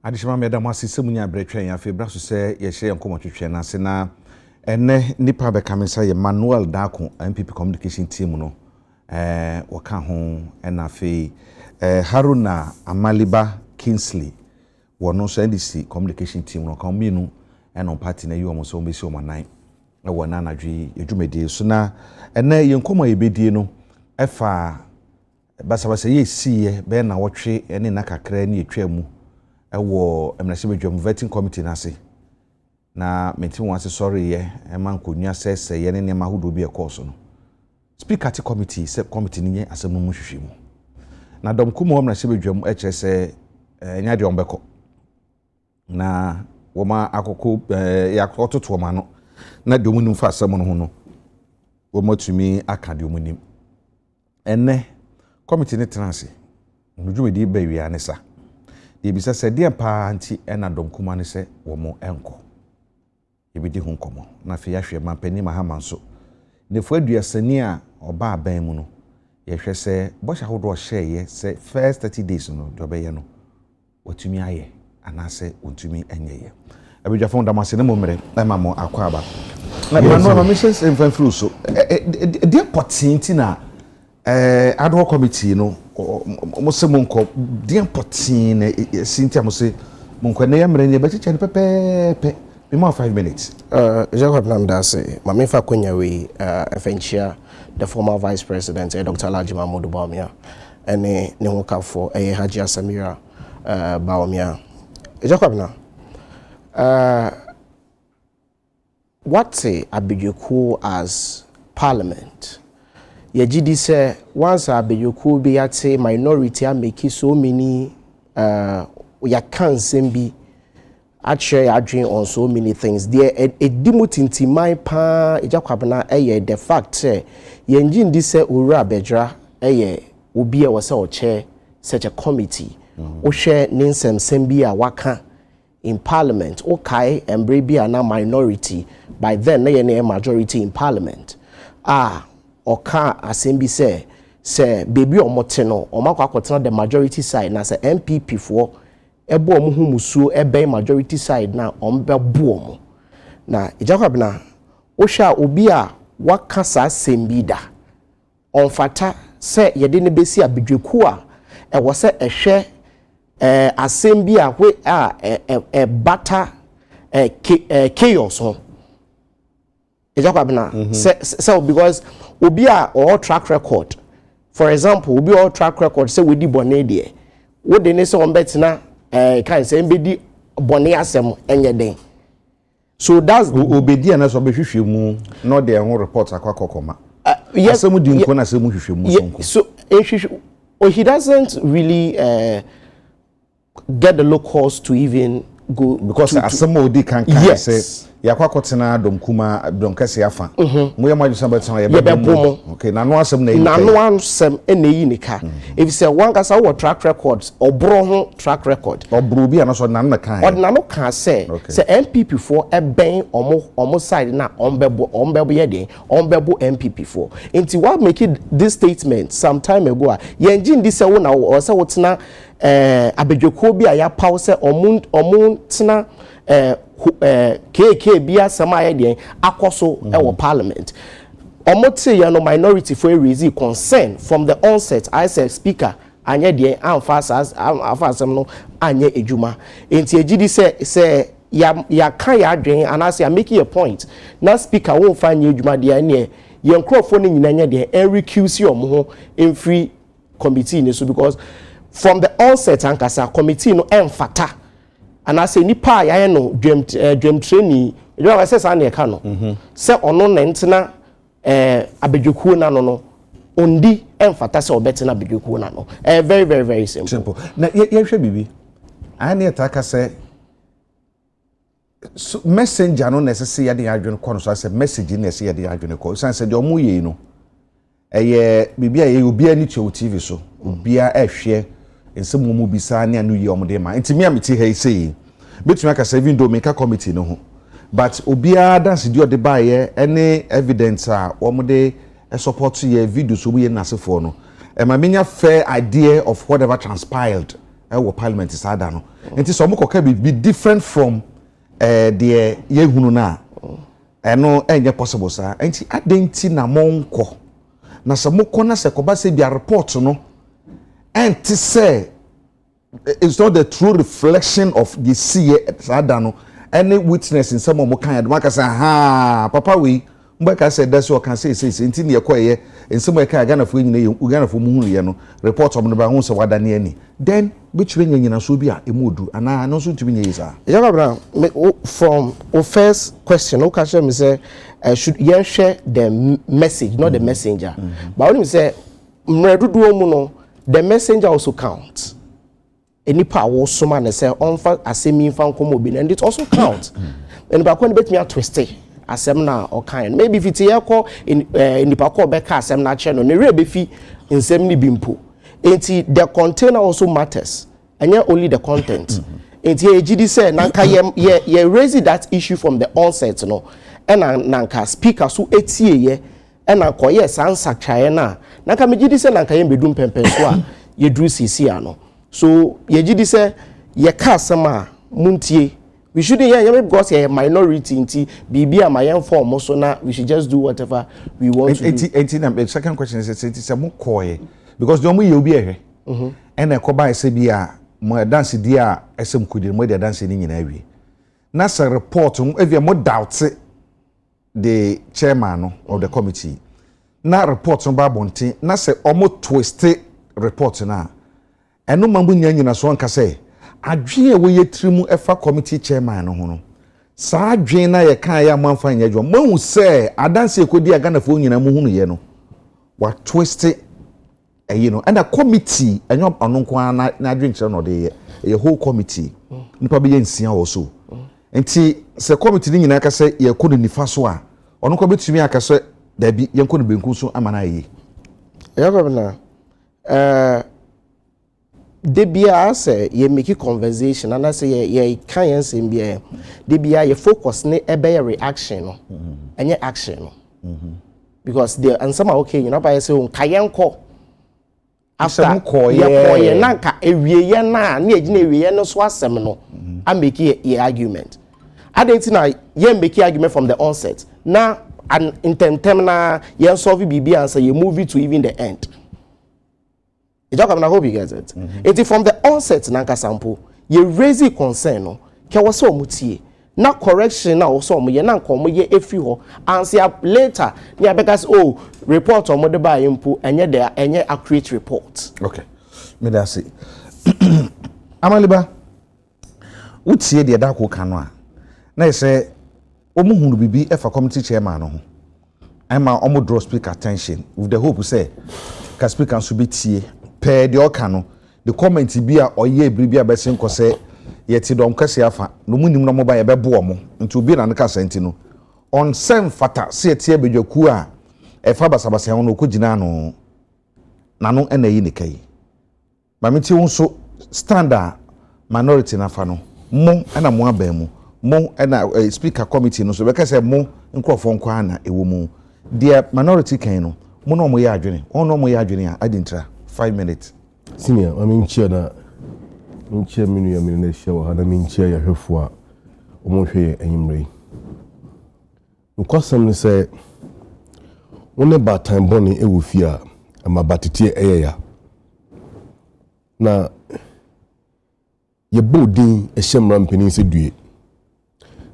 Adishima medam asise munya bretwen ya febra so se ye hye enkomo twetwe na se na ene nipa be kamisa ye Manuel Dako MPP communication team no waka ho na fe Haruna Amaliba Kingsley wono so NDC communication team no kan minu eno party na yiwo mo so mbesi o manan wo na anadwe edwumedie so na ene ye enkomo ye bedie no efa basa ye siye be na wotwe ene na kakra ni etwa mu ewo emnasebedwam vetting committee na se na meeting wase sorry ye man konua sese ye ne ma hodo bi e course no speaker ti committee se committee ni asem no mu hwehwe mu na dom kuma emnasebedwam e kire se nya de ombeko na woma akoko yakototo ma no na de omunim fa asem no ho no woma tumi aka de omunim enne committee ni transe ndwumedi ba wi anesa yebisa se de pa anti ena dom kuma ne se wo mo enko yebidi hu nkomo na fe yahwe mampani mahama nso nefu aduasani a oba aban mu no yehwe se bosha hodo hye se first 30 days no dobe ye no otumi aye anase ontumi enyeye abidwafo ndamase ne momere na mamo akwaba na Manuel mamishes enfamfru so de potinti na ad hoc committee no mo se monko de potin na sintia mo se monko na yamre ne bechiche ne pepepe me more 5 minutes Jacob Namdase mame fa kwanya we Afenchia the former vice president Dr. Alhaji Mahmoud Bawumia ene ne hokafo Haji Samira Bawumia Jacob na what Abidjoku as parliament Yejidi say once Abidjoku be at minority are make so many ya can sembi actually adwin on so many things there a dimutinti my pa ejakwabna the fact say yenjin di say owura bedra obi e wose o chair such a committee o share ninsem sembi a waka in parliament okay embre bi na minority by then na majority in parliament oka assembly say baby omote no omakwa kwotena the majority side na say MPP for ebo omo hu musuo ebe majority side na ombe bo omo na ejakwabna o sha obi a waka sa assembly da onfata say yede ne besi Abidjoku a wo se ehwe assembly a we bata chaos on ejakwabna so because obi a all track record for example obi all track record say we di bone de wo de ne say on betina kan say mbedi bone asem enye den so that's obedi na so be hwehwe mu no de ho report akwakokoma yes asem di nko na asem hwehwe mu sonko so he doesn't really get the locals to even go because asem odi kan say yakwakotena domkuma domkase afa moye majusa betan ye bebo okay na no asem na no ansem eneyi nika if say one kasa wo track records obro ho track record obro bi na so na na kan odna no kan say MPP for eben omo side na ombebo ye den ombebo MPP for nti what make it this statement some time ago yenjin di say wo na o say wo tena Abidjoku bi aya paw say omo tena KK bia samaye den akoso e parliament omote ya no minority for a reason concern from the onset I said speaker anye den amfasam no anye ejuma enti ejidi say ya kan ya adwen anase make a point na speaker won fa anye ejuma de ane ye nkrofo no nyina anye den recuse your ho in free committee ni so because from the onset ankasa committee no emfata and I say nipa ya no dream training you know say say na ka no say ono na ntena Abidjoku na no ondi emfata say obetena Abidjoku na no very very very simple na ye hwe bibi ani etaka say messenger no necessary ya de adwene ko no so say message na say ya de adwene ko so say de omo ye no bibi a ye obi ani che TV so obi a ehwe ensem mo bisa ne anu yi omde ma ntimi ameti ha sei betumi aka saving do make committee no ho but obia dance di ode ba ye any evidence a omde support ye video so ye nasefo no ma menya fair idea of whatever transpired wo parliament sada no enti so mo koka be different from the yehunu na eno enye possible sa enti adenti na monko na se moko na se koba se bia report no enti say it's not the true reflection of the see sada no any witness in some of mo kan adoma ka say ha papa we mbeka say that's what can say enti ne ekoye ensem e kan Ghana fo nyina Ghana fo mu hunu ye no report of no ba hu se wadane ani then which when nyina so bi a emodu ana no so ntumi nye isa Yakabra from first question o ka share me say should yen share the message not the messenger but when me say mredodo mu no the messenger also counts enipa wo soma ne say onfa asemi fa nkomo bi and it also counts and ba kon betimi a twist asem na o kan maybe if it yekọ enipa ko be ka asem na che no ne re be fi nsem ni bimpo enti the container also matters and not only the content enti ejidi say nanka ye raise that issue from the onset no and nanka speaker so etie ye and akoye sansa chae na nanka mejidi say nanka ye bedum pempen so a ye dru sisi ano so ye jidi say ye ka asem a muntie we shouldn't hear because you're a minority inti bibi am I form so na we should just do whatever we want to do. The second question is it's a more coy because the only you be here and a coba say be a more dance dia SM could more dancing in every that's a report if you more doubts the chairman of the committee na report on babonti na say almost twisted report na and no mambu nyina so anka say adwen we yetrimu efa committee chairman no ho no sa adwen na ye kan ya manfa nya dwo mahu se adanse ekodi aga na fo nyina mu hunu ye no wa twist you know and a committee enyo ononko na adwen kire no de ye whole committee nipa be yensia also enti se committee ni nyina ka se ye kono nifa so a ononko betumi aka se da bi ye kono benku so amana yi Yakabna de bia say ye make conversation and I say ye kan yen say bia de bia ye focus ne e be reaction no enye action no because the and some are okay you know by say on kayenko after ye nanka ewie ye na agina ewie ye no so asem no I make ye argument identity na ye make argument from the onset na and in term na ye solve bibi answer ye move it to even the end. I hope you get it. It is from the onset nanka sample you raise concern no ke wo so mutie na correction na wo so mo ye na nko mo ye efi ho answer later ne abekas oh report on de ba impo enye accurate report. Okay me da say amaliba utie de da ko kanu a na say omuhunu bibi efa committee chairman no ho ama omo draw speak attention with the hope say ka speaker so be tie per the okano the comment bi a oye bribi abesin ko se yeti don kwase afa no munim no moba ye bebo mo nti obi na nka senti no on sem fata se yeti abedwaku a efa basabasa ho no kogina no nano ena yi ne kai mameti won so standard minority na fa no mo ena mo aba mu mo ena speaker committee no so be ka se mo nkrofo nkwa na ewo mu the minority kan no mo no mo ye adwene on no mo ye adwene a adintra 5 minutes. Senior, I mean, China, in Germany, I mean, show had a mean chair, your hufwa, almost here, and him ray. You cause somebody say, one about time bonnie, it will fear, and my battier air. Now, your body, a sham ramping is a duet.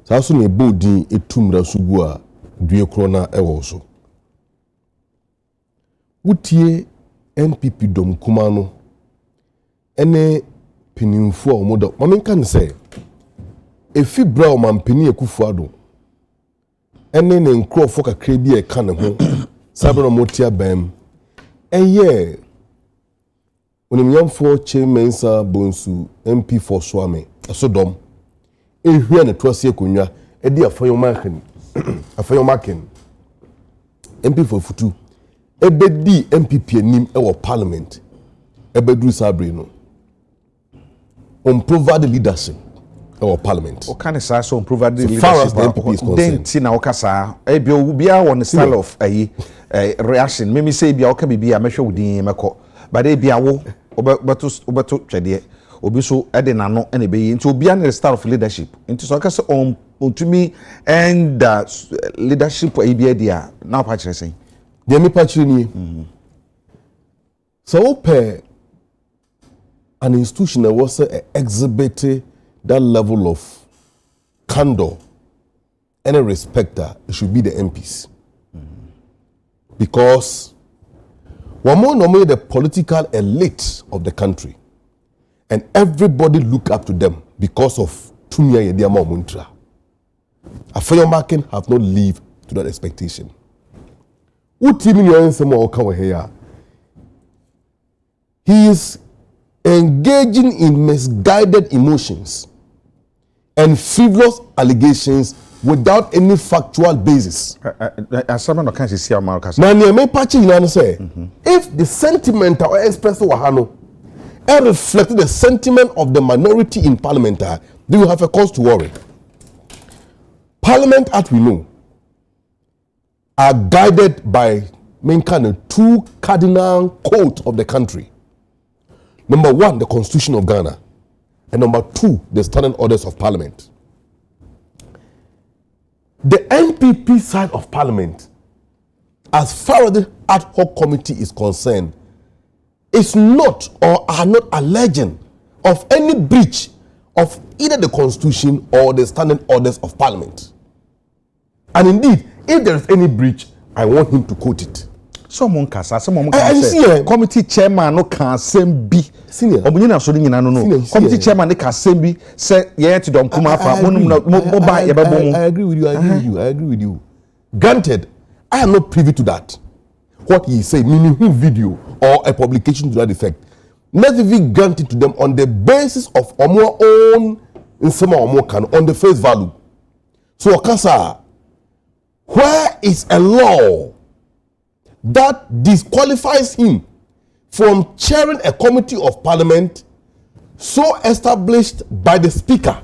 So, soon a body, a tumra subua, duet crona, also. Would ye NPP dom kumano ene pinimfo omodo mama kan say efi bra o mampini ekufuado ene ne nkrofo kakra bi e kan ho sabro motia bam eye onimyamfo chemensa bonsu MP for swame asodom ehwe ne toase ekonwa e di afayo maken MP for futu ebedi MPP nim ewo parliament ebedru sabre no on provide leadership ewo parliament o kan say so on provide leadership far as the MPP is concerned then na okasa e bi obia won style of reaction me say bia o ka bibia mehwe wudin meko but e bia wo obeto twede obi so e de nano e na be yi nti obi an style of leadership nti so ka say on to me and leadership e bi e dia na pa kire sen de me pa kire ni so open an institution that was exhibit that level of candor and a respecter, it should be the MPs. Because we're more normally the political elite of the country. And everybody look up to them because of Tumia Yediama Muntra. Afeyomakin have not lived to that expectation. He is engaging in misguided emotions and frivolous allegations without any factual basis. As someone who can't see America. If the sentiment or expressed Wahano and reflected the sentiment of the minority in Parliament, they will have a cause to worry. Parliament, as we know, are guided by main kind of two cardinal codes of the country. Number one, the Constitution of Ghana. And number two, the standing orders of Parliament. The NPP side of Parliament, as far as the ad hoc committee is concerned, is not or are not alleging of any breach of either the Constitution or the standing orders of Parliament. And indeed, if there is any breach, I want him to quote it. Someone can say committee chairman no can send be senior omunyina so nyina no no committee chairman ne can send be say ye to don kuma fa mo buy ye bebo mu. I agree with you. Granted, I am not privy to that. What he say, meaning video or a publication to that effect. Let's even grant it to them on the basis of our own in some on the face value. So Okasa, where is a law that disqualifies him from chairing a committee of Parliament so established by the Speaker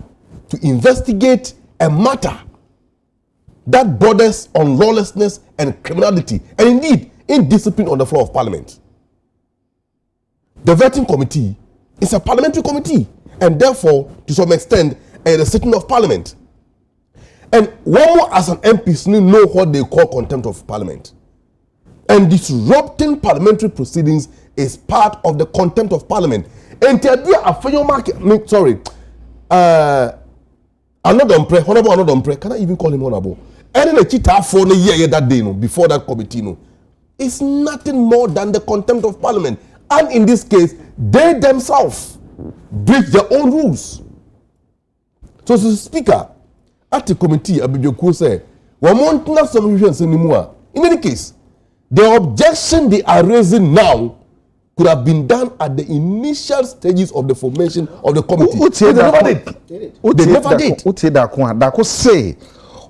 to investigate a matter that borders on lawlessness and criminality, and indeed indiscipline on the floor of Parliament? The vetting committee is a parliamentary committee, and therefore, to some extent, a sitting of Parliament. And one more as an MP know what they call contempt of Parliament. And disrupting parliamentary proceedings is part of the contempt of Parliament. And I'm not on honorable, I'm not on can I even call him honorable? And the cheetah for the year that day, before that committee, it's nothing more than the contempt of Parliament. And in this case, they themselves breach their own rules. So, the Speaker, at the committee, Abijoku said, in any case, the objection they are raising now could have been done at the initial stages of the formation of the committee. They never did. They never did. Say,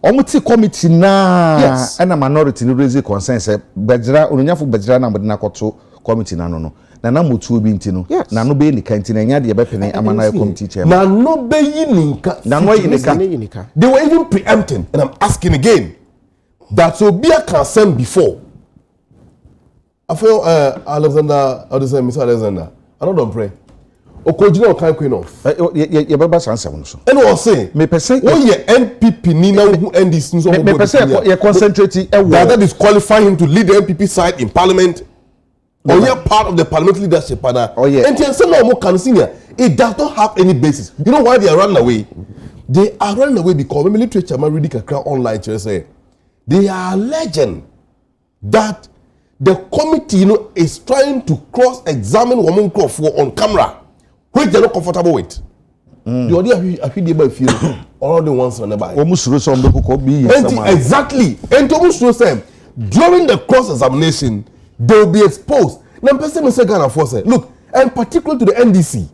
Omuti committee na yes. And a minority no raise concern say Bejira onyafu Bejira na mbede na koto committee na no. Na na mutu obi ntino. Na no be nika ntino nya de bepene amana committee chairman. Na no be yinika. Na no yinika. They were even preempting, and I'm asking again that so be a concern before. I feel Alexander, or the same Mr. Alexander. I don't pray. Okojina or kind queen of. Your Baba answer one so. And what say? Me person. Oh yeah, NPP Nina who end this news. Me person. You concentrating. That is qualifying him to lead the NPP side in Parliament. Or you're part of the parliamentary leadership. Oh yeah. And some more can senior. It does not have any basis. You know why they are running away? They are running away because when literature man reading a crowd online, say they are alleging that the committee, is trying to cross-examine woman Crawford on camera, which they're not comfortable with. The idea I feel feel all the ones on the bike. Exactly. And to say during the cross-examination, they will be exposed. Now, person say Ghana for say, look, and particularly to the NDC,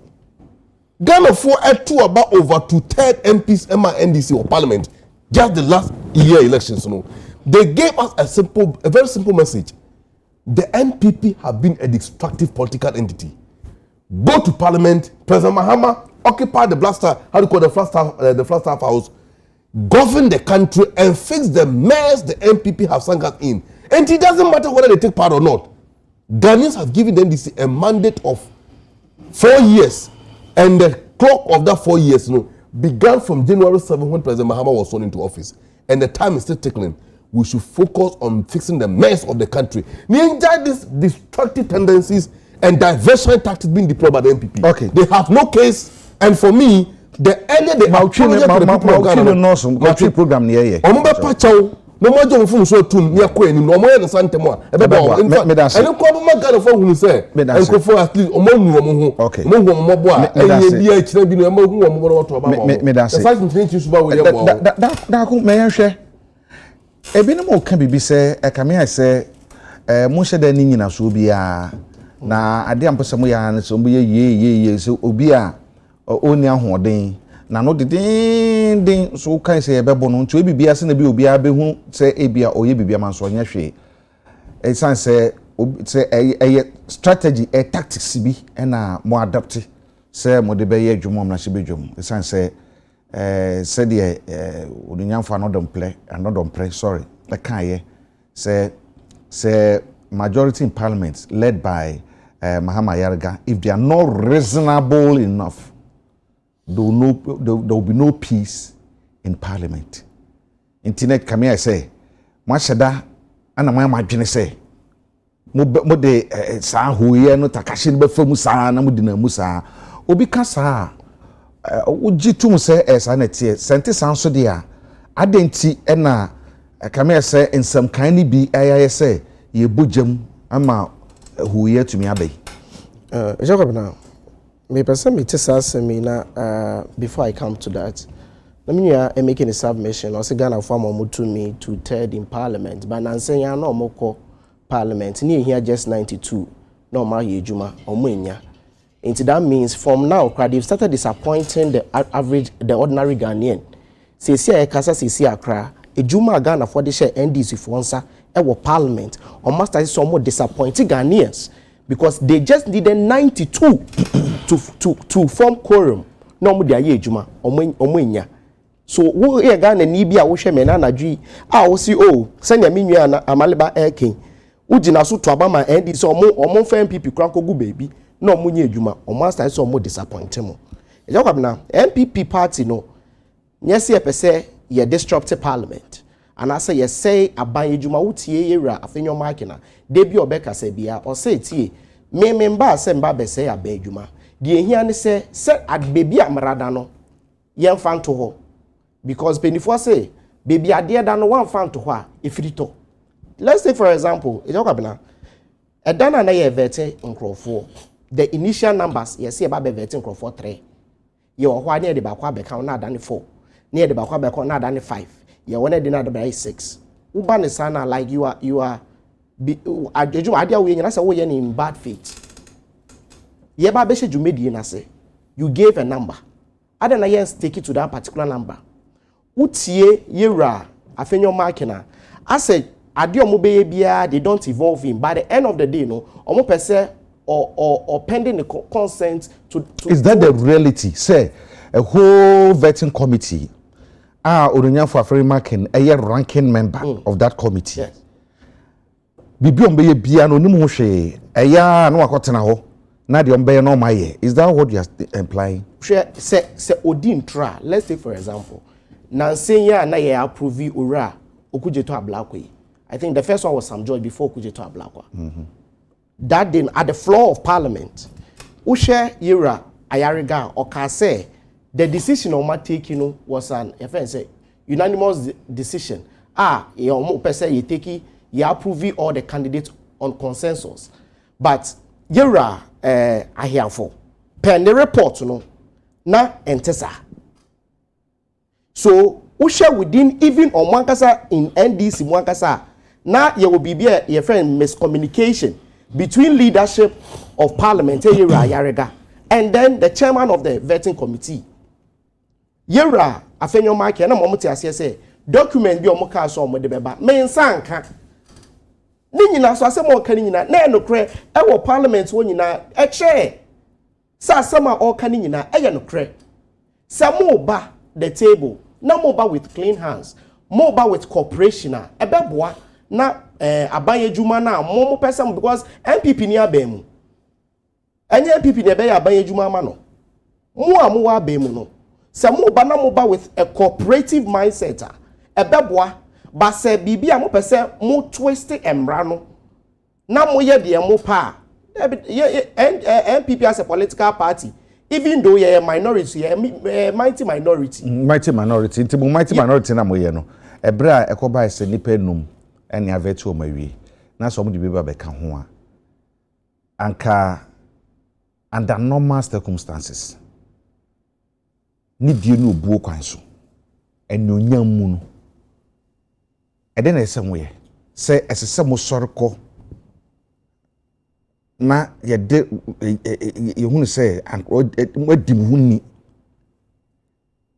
Ghana for had to about over 2/3 MPs, NDC or Parliament just the last year elections. They gave us a very simple message. The NPP have been a destructive political entity. Go to Parliament, President Mahama occupy the Blaster, the Flagstaff House, govern the country and fix the mess the NPP have sunk us in. And it doesn't matter whether they take part or not. Ghanaians have given them a mandate of 4 years And the clock of that 4 years, began from January 7 when President Mahama was sworn into office. And the time is still tickling. We should focus on fixing the mess of the country. These destructive tendencies and diversion tactics being deployed by the NPP. Okay. They have no case. And for me, the earlier they apologize to the people of Ghana, program near no more job from so tune near Queen, no more than Santa Moa. And the problem Ghana for who say, and go for at least among whom, okay, no more, and be a child be among whom about me. That's that may I share. A binamo can be say, a camea say, Moshe de Nina Subia. Na ade ampo samoya na so mbo ye so obia oni ahoden na no den so kan se ebebo no nto ebibia se na bi obia behu se ebia oye bibia man so nya hwe e san se strategy tactics bi na mo adapt se mo de be ye adwuma na se bedwum e san se de odunyamfo anodom play sorry the kan ye se majority in parliament led by Mahama Yarga, if they are not reasonable enough, there will be no peace in parliament. Internet come here say, Mashada, and my imagine say, Mode sa huye no takashin before Musa na mudina Musa. Obi kasa uji tu say esaneti senti sanso dia adenti ena come here say in some kind be say ye bujem ama huye to me abey Jacob now me person me tesa me na before I come to that let me am making a submission or say Ghana form omutu me to third in parliament but na say ya no moko parliament ni here just 92 no ma ye juma omunya into that means from now they've started disappointing the ordinary Ghanaian say e kasa say akra ejuma Ghana for the share NDC for onsa our parliament or must I some more disappointed Ghanaians because they just needed 92 to form quorum no mo dia ye adwuma omonya so wo e Ghana ni bia wo hwe me na anadwi a wo si senya menua na amaleba eken ugina so to abama ndi so omo fa MPP kranko gu baby no omonya adwuma o must I some more disappointed mo e jakwa na MPP party no nyese e pese ye disrupt parliament and I say yes say aban adwuma wutie yewra afenyo makina de bi obeka se bia o say tie me mba se mba be say aban adwuma de ehia ne se baby amrada no ye mfa nto ho because penifo say baby ade da no wan fa nto ho a efirito let's say for example e joka bena e dana na ye vete nkrofo the initial numbers yes say ba be vete nkrofo 3 ye wo ho ane de ba kwa be kan na adane 4 ne de ba kwa be kan na adane 5 ye wona de na de by 6 uba ne sana like you are ajeju ade awo nyina say wo ye in bad faith ye ba be shejumedi na say you gave a number ada na yen stick it to that particular number utie yewra afenyo makina I said ade omo be ye bia they don't evolve in by the end of the day no omo pese or pending the consent to is that the reality say a whole vetting committee Orunyanfo Afremakin a ranking member of that committee. Yes. Bibi ombe bia no nim ho hwe eya no akotena ho na de ombe no maye. Is that what you are implying? Say odin tra. Let's say for example, Nansenya na ye approve ora okujeto ablakwa. I think the first one was Sam George before okujeto ablakwa. That day at the floor of parliament, Ushe Yira Ayariga or say the decision on my taking was an unanimous decision. You take you approve all the candidates on consensus. But Yira I hear for pen the report na entesa. So Ushe within even on Wankasa in NDC Wankasa now there will be a friend miscommunication between leadership of Parliamentary Yarega and then the chairman of the vetting committee. Yera afenyo market na momuti ase say document bi omoka so omode beba me nsanka ni nyina so asem o kan nyina na enokre e wo parliament wo nyina e che sa asem a o kan nyina e ye nokre sa mo ba the table na mo ba with clean hands mo ba with cooperation a e beboa na aban adwuma na mo person because MPP ni abemu enye MPP ne be ya aban adwuma ma no mo a mo wa be mu no se mo ba na mo ba with a cooperative mindset ebeboa ba se bibi a mo pese mo twist emra no na mo ye de mo pa NPP as a political party even though you're a minority mighty minority nti mo mighty minority na mo ye no ebra ekoba ese nipa num ene aveti o mawie na so mo de beba be ka ho a anka under normal circumstances ni die no obuo kwan so enonyam mu no ede na ese mo ye se esese mo soreko na ye de hunu se wadi mu hunni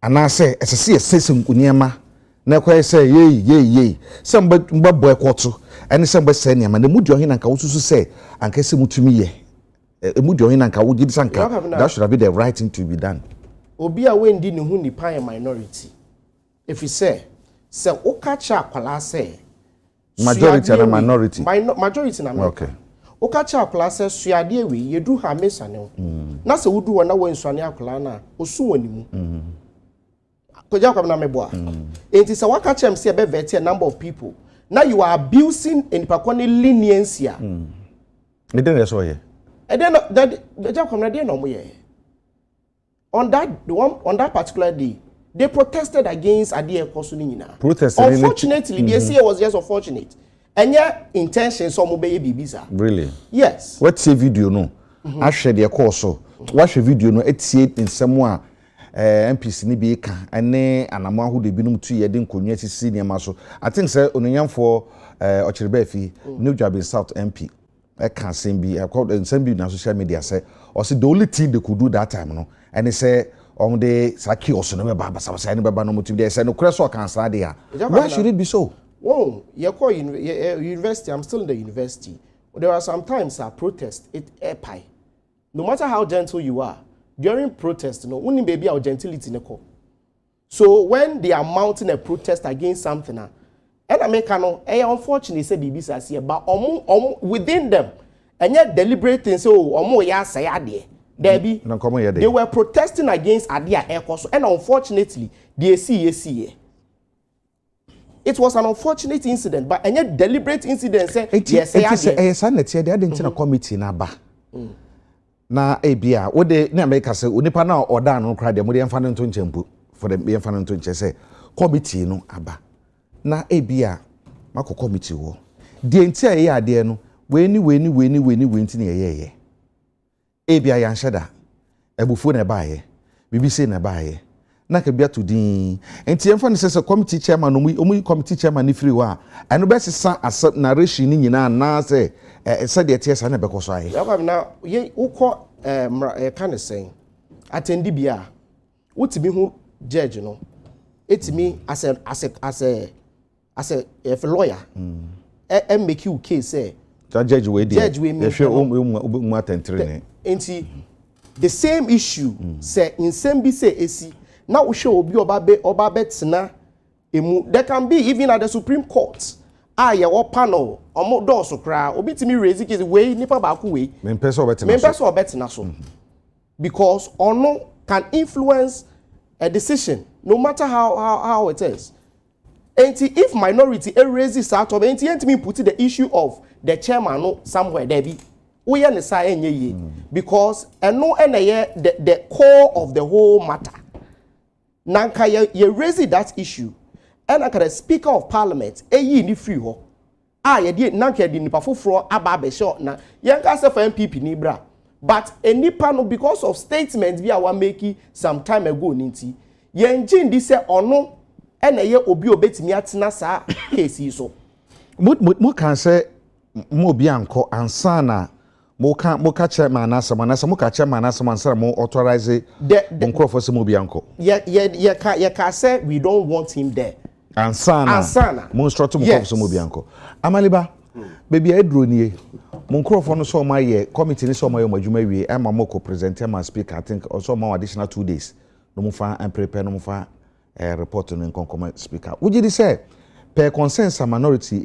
ana se esese ye sese nkuniema na kwa se ye se mba boy kwoto ene se mba se niema na mudi ohin anka wosusu se anka se mutumi ye mudi ohin anka wo gidi sanka that should have been the right thing to be done. Obi a wendi ne hu nipa a minority if you say okacha akwala say majority and minority majority na okay okacha akwala say suade we yedu ha mesane na se wudu wona wo nsuane akwala na osu wanimu koja kwa na meboa enti se wakacha am say be vet a number of people now you are abusing enipakone leniency a e den yes oye e den that ja kwa na dey no mo ye on that particular day, they protested against Adie Kosunina. Unfortunately, they say it was just unfortunate. And your intention some obey Bibiza. Really? Yes. What's a video no? I share the course. Watch a video no. It's in somewhere. MPC ni be ka ene anama hu de binum tu ye de nkonwa sisi ne maso. I think say onyan for Ochirbefi New Job in South MP. I can't send be I called and send be on social media say or say the only thing they could do that time no. And they say on the Saki also no baba say no baba no motive they say no crash can start there. Why should it be so? Oh, you call university, I'm still in the university. There are sometimes a protest it pie. No matter how gentle you are, during protest, no only baby our gentility neko. So when they are mounting a protest against something, and America no, unfortunately say BB says here, but within them, and yet deliberate things so ya say ade. Debbie, they were protesting against Adia Aircourse, and unfortunately, they see. It was an unfortunate incident, but any deliberate incident. Say yes, yes, I didn't a committee na ba. Na ebia, what they na make us say, unipa na order no cry them, we dey fan into nchempu for them be fan into nche say committee no aba. Na ebia, mako committee wo. The entire year ade no, we ni na ye. Ebia yanshada ebufu na baaye BBC na baaye na ka bia to din enti emfa ne sese committee chairman omu committee chairman ni free wa eno be sesa accept narration ni nyina na se se de tie sa na be koso aye yakwa na ye ukọ kan sen atendi bia wotimi hu judge no etimi as a lawyer make you case say judge we dey ye hwe mu atentere ne enti the same issue say in same be say esi now we show obi oba betina emu there can be even at the Supreme Court ye wo panel omo do so kra obi timi raise case we nipa ba ko we me pese obetina so because ono can influence a decision no matter how it is. Enti if minority raises out of enti me put the issue of the chairman no somewhere there be we ne say enye ye because eno the core of the whole matter nanka ye raise that issue and the speaker of parliament eyi ni free ho ye de nanka de nipa foforo aba be sure na yenka say for MPP ni bra but enipa no because of statements bi a wa make some time ago nti yenjin di say ono ena ye obi obetimi atena sa case so mo kan say mo obi anko ansana mo ka chairman anasa mo ka chairman anasa ansana mo authorize the microphone say mo obi anko ye ka say we don't want him there ansana mo instruct mo say mo obi anko amaliba baby edro nie mo microphone no so ma ye committee ni so ma ye mo adwuma wie e ma mo ko present am speaker I think also ma additional 2 days no mo fa and prepare no mo fa report no nkonkom speaker would you say per consensus minority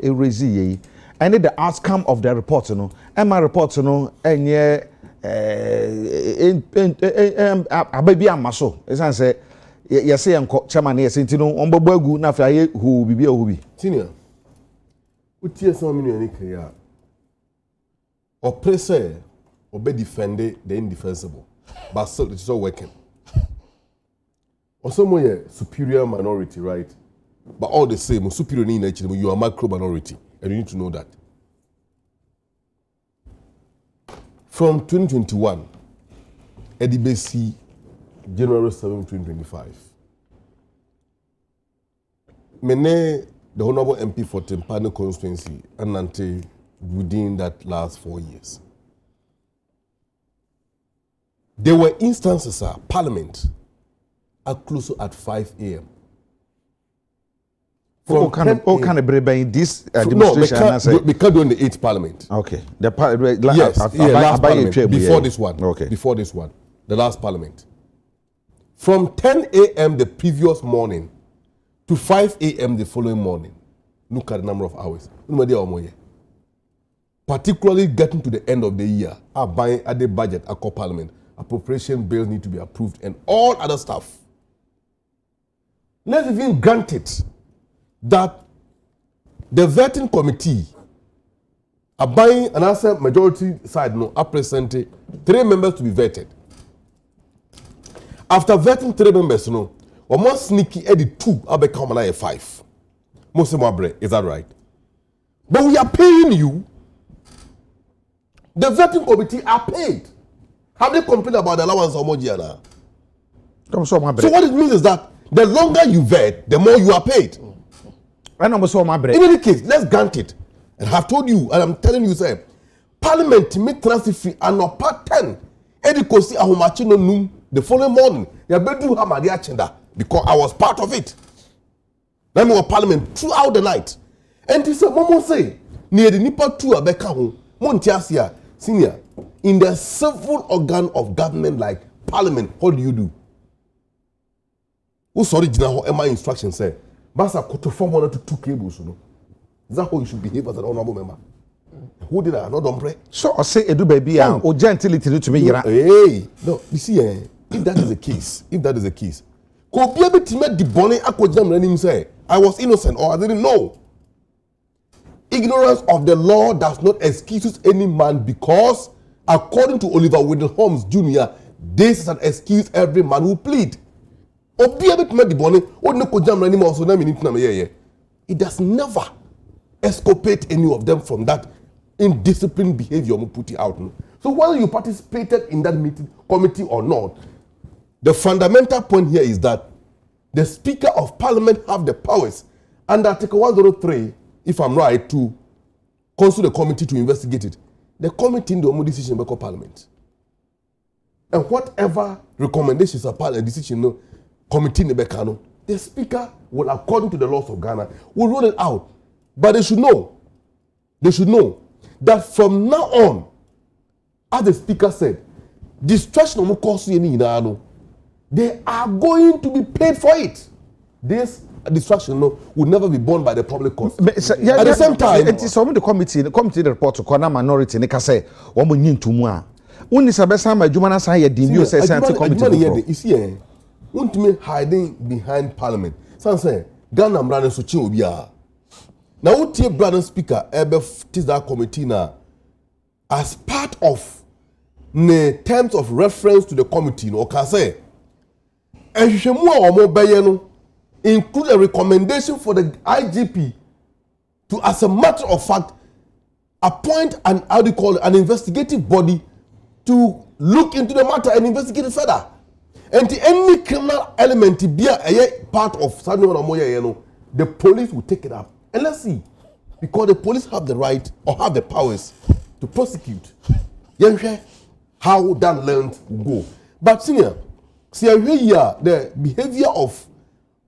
raise ye and the outcome of the report no and my report no enye ababi amaso esan say yesi enko chairman yesi ntino onbobo agu na fa ye hu bibi ohubi senior utie some million ni kaya oppressor obe defend the indefensible but still it is all working also more superior minority, right? But all the same superior in actually you are macro minority and you need to know that from 2021 EDBC January 7, 2025 many the Honorable MP for Tempano constituency and within that last 4 years. There were instances Parliament are close at 5 a.m. What kind of bring this demonstration? No, we can't do in the 8th Parliament. Okay. Last Parliament, before this one. Okay. Before this one, the last Parliament. From 10 a.m. the previous morning to 5 a.m. the following morning. Look at the number of hours. Particularly getting to the end of the year, buying at the budget, at Parliament, appropriation bills need to be approved and all other stuff. Let's even grant it that the vetting committee are buying an answer majority side are presented 3 members to be vetted. After vetting 3 members, or more sneaky edit 2 are become 5. Most is that right? But we are paying you. The vetting committee are paid. Have they complained about the allowance of Mojiana? So what it means is that the longer you vet, the more you are paid. In any case, let's grant it. And I have told you, and I'm telling you, sir, Parliament make transit fee and not part 10. Edikosi ahomachino num the following morning. You better do hamadi achenda because I was part of it. Let me Parliament throughout the night. And this Momo say near the nipa 2 abeka ho montiasia senior in the civil organ of government like Parliament. What do? Who's original how my instruction say? Basa koto form 1 to 2 cables, Is that how you should behave as an honorable member? Who did I not umbre? So I say edu baby o gentility to me. Hey, no, you see, if that is the case, could be able to make the bonnet akojam running say I was innocent or I didn't know. Ignorance of the law does not excuse any man because, according to Oliver Wendell Holmes Jr., this is an excuse every man who plead. It does never exculpate any of them from that indisciplined behavior put it out. So whether you participated in that meeting committee or not, the fundamental point here is that the Speaker of Parliament have the powers under Article 103, if I'm right, to consult the committee to investigate it. The committee in the Omo decision by Parliament. And whatever recommendations are part of the decision committee in the the Speaker will, according to the laws of Ghana, will roll it out. But they should know that from now on, as the Speaker said, distraction of course they are going to be paid for it. This distraction will never be borne by the public cost. At the same time, it is some of the committee report to corner minority. They can say, "Woman, you to moi." When is a best time? Jumana say you didn't say something committee. You see, won't me hiding behind Parliament. Some say Ghana running so chill. Now, what your brother Speaker ever tis that committee now as part of the terms of reference to the committee? No, can say, include a recommendation for the IGP to, as a matter of fact, appoint an investigative body to look into the matter and investigate it further. And any criminal element to be a part of the police will take it up. And let's see, because the police have the right or have the powers to prosecute. How that length will go. But senior, see here the behavior of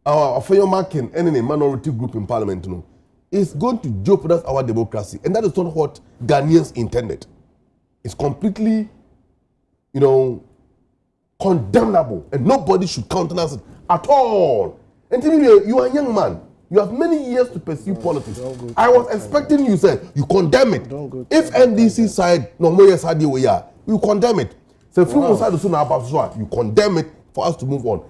our Markin and a minority group in Parliament is going to jeopardize our democracy, and that is not what Ghanaians intended. It's completely, condemnable, and nobody should countenance it at all. And tell me, you are a young man. You have many years to pursue politics. I was expecting you say you condemn it. If NDC side no more yes you condemn it. So few months out soon about you condemn it for us to move on.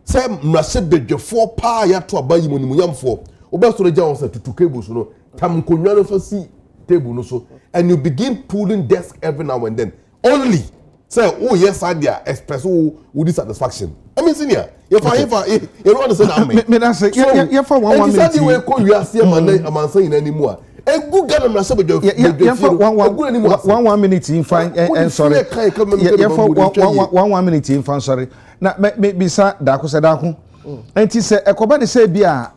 Say mrase bedwe for pa ya to abayi mo nimuyam for. Oba so reja on say to cables no. Tam konwa no so see table no so and you begin pulling desk every now and then. Only say oh yes I there express with dissatisfaction. I mean senior you don't understand that me that say you for 1 minute. Exactly we call you as man saying anymore. A good girl mrase bedwe for 1 minute in fine and sorry. You for 1 minute in fine sorry. Na me bisa da ko se da ko enti se ekoba de se bia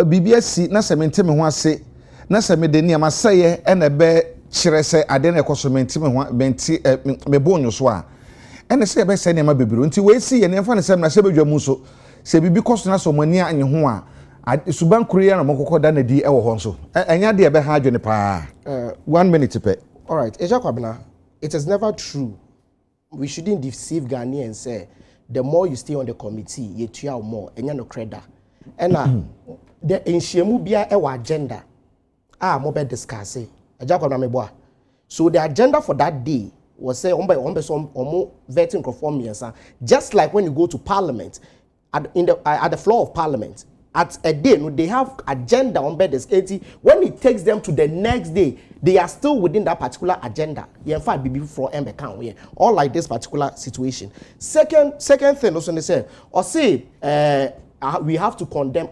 bibia si na se mente me ho ase na se me de niam aseye e na be kire se ade na ekoso mente me ho mente me bonyo so a ene se be se niam bebiro enti we si ye ne fa ne se na se bedwa mu so se bibi koso na so mani anye ho a suban kuriya na mokoko da na di e wo ho so enya de be ha adwene pa 1 minute pe. All right, Eja Kwabena, it is never true. We shouldn't deceive Ghanaians and say the more you stay on the committee, you try more, and you no credit. And the enshemu bia ewa agenda. Mo be discuss it. So the agenda for that day was say some vetting conformians. Just like when you go to Parliament, at the floor of Parliament, at a day, they have agenda on bed. When it takes them to the next day, they are still within that particular agenda. In fact, before all like this particular situation. Second thing also they say, we have to condemn.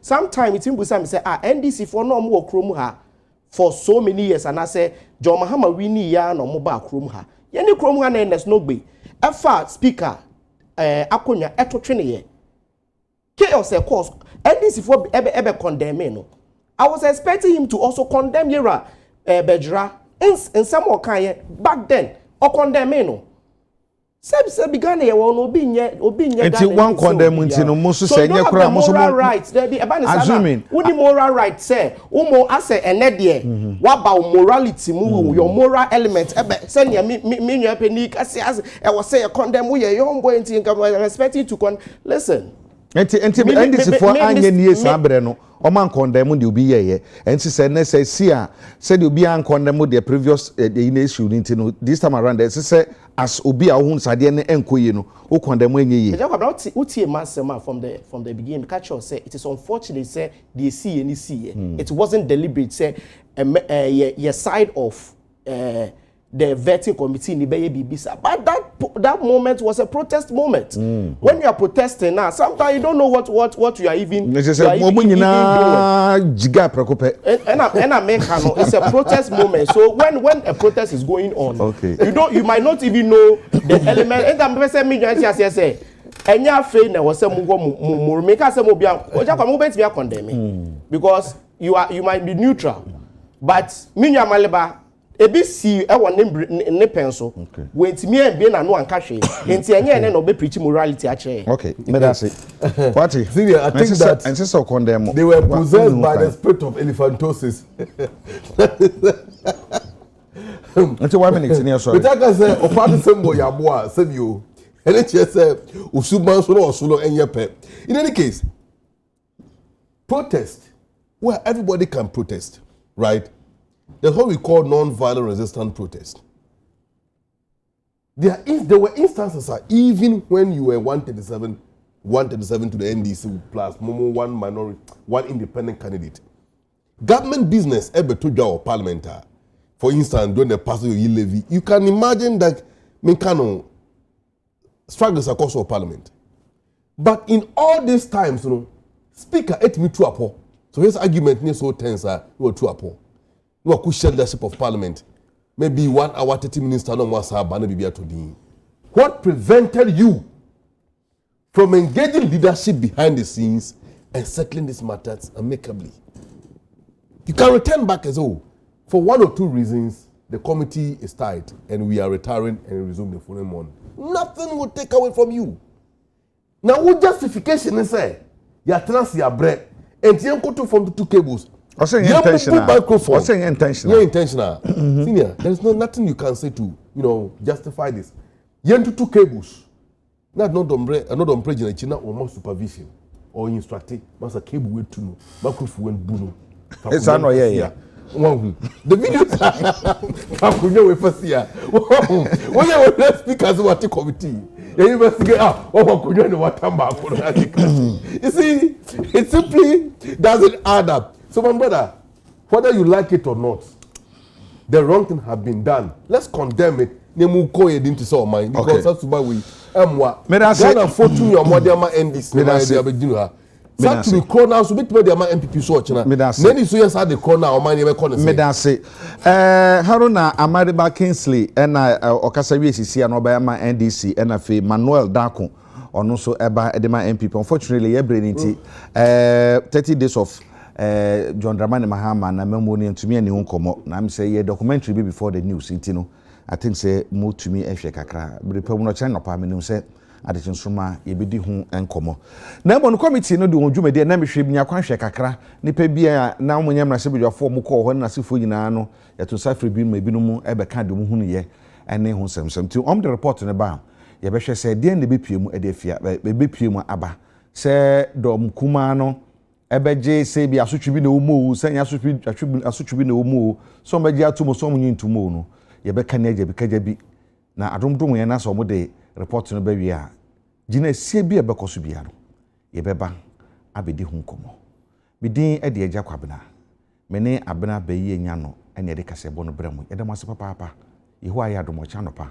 Sometimes it's impossible. Say NDC for no more krom for so many years, and I say John Mahama Winnie ya no more ba krom ha. Yeni krom ha na there's no be. Efa speaker Akonya eto twene chaos of course NDC for ebe condemn no. I was expecting him to also condemn Yera Bejra in some more kind back then or condemn no. Se began here won obi nye enti one condemn enti no musu se nye kura musu right there be assuming who the moral right say umo ase ene de what about morality mu your moral element ebe se ne me nwa panic ase e was say condemn we your boy enti expecting to listen enti NDC for anye nie sabre no o man condemn de obi yeye enti se ne se sia se de obi an condemn the previous the issue enti no this time around there say as obi a hun sade ne enkoye no o condemn anye ye utie masema from the beginning catch us say it is unfortunate say the see any see it wasn't deliberate say your side of the vetting committee ni beye bibisa but that moment was a protest moment when you are protesting now sometimes you don't know what you are even doing it's a protest moment so when a protest is going on you might not even know the element and I'm say me say enya fe na was say mo make say mo bia oja kwa mo bet bia condemn because you might be neutral but me maleba ebi si e won ne penso wentimi e bi na no anka hwe enti enye ene no be preach morality a che okay me that say what see I think that and so condemn they were possessed by the spirit of elephantosis until 1 minute near sorry but I can say o part sembo ya boa sebio ene che say usuban so no so no enye pe in any case protest where everybody can protest right. That's what we call non-violent resistant protest. There were instances, even when you were 137 to the NDC plus one minority, one independent candidate. Government business, or parliamentary. For instance, during the passage of levy, you can imagine that Menkano struggles across our parliament. But in all these times, Speaker ate me to a poor. So his argument is so tense, you were to a poor. No question leadership of parliament. Maybe 1 hour 30 minutes to what prevented you from engaging leadership behind the scenes and settling these matters amicably? You can return back as well. For 1 or 2 reasons, the committee is tight and we are retiring and resume the following morning. Nothing will take away from you. Now, what justification is say? You are trans your bread and you go from the 2 cables. I'm saying intentional. I'm saying intentional. Yeah, intentional. Senior, there is nothing you can say to, justify this. You have 2 cables. Not on prejudice, or more supervision or instructing. Must a cable way to know. Microphone buno. It's not yeah. The videos are we first here. When you were speakers what the committee. You investigate what you see, it simply doesn't add up. So my brother, whether you like it or not, the wrong thing have been done. Let's condemn it. Nemu ko ye dinti so mind because that's why we Ghana fortune your mother ma NDC na dey abedinu ha. That to call now so bit the MPP so china. Nani so yes had the call now man ye call say. Me da say Haruna Amariba Kingsley na Okasawi sisi na oba ma NDC na fe Manuel Dako ono so eba edema MPP. Unfortunately ye brain nti 30 days of John Dramani Mahama na memoni ntumi ani hu komo na am say ye documentary be before the news intino I think say mo tumi ehwe kakra brepa mu no chen no pa menim say adechinsoma ye bedi hu enkomo na mo no committee no de wonjumede na mehwe bia kwanhwe kakra nipa bia na mo nyamra se bedwafo mo ko ho na sefo nyina no yeto safre bi ma binu mu ebeka de mo hu ne ye ene hu semsem ti the report ne ba ye behwe say de ne bepie mu ede fia bepie mu aba se dom kuma no ebeje se bi asotwe bi na omo se nya asotwe bi na omo so meje atomo so mo nyintumo no ye beka na eje beka bi na adomdom ye na so mo de report no ba wi a gina sie bi ebekoso bia no ye beba abedi hu komo bidin e de agya kwabena mene abena bayi nya no ene ye de kasebo no bremu ye de mo se papa ye ho aya adomo cha no pa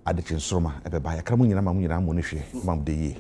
adechinsroma ebeba ya kra mo nyina ma mo nyina mo ne hwe ma mo de yi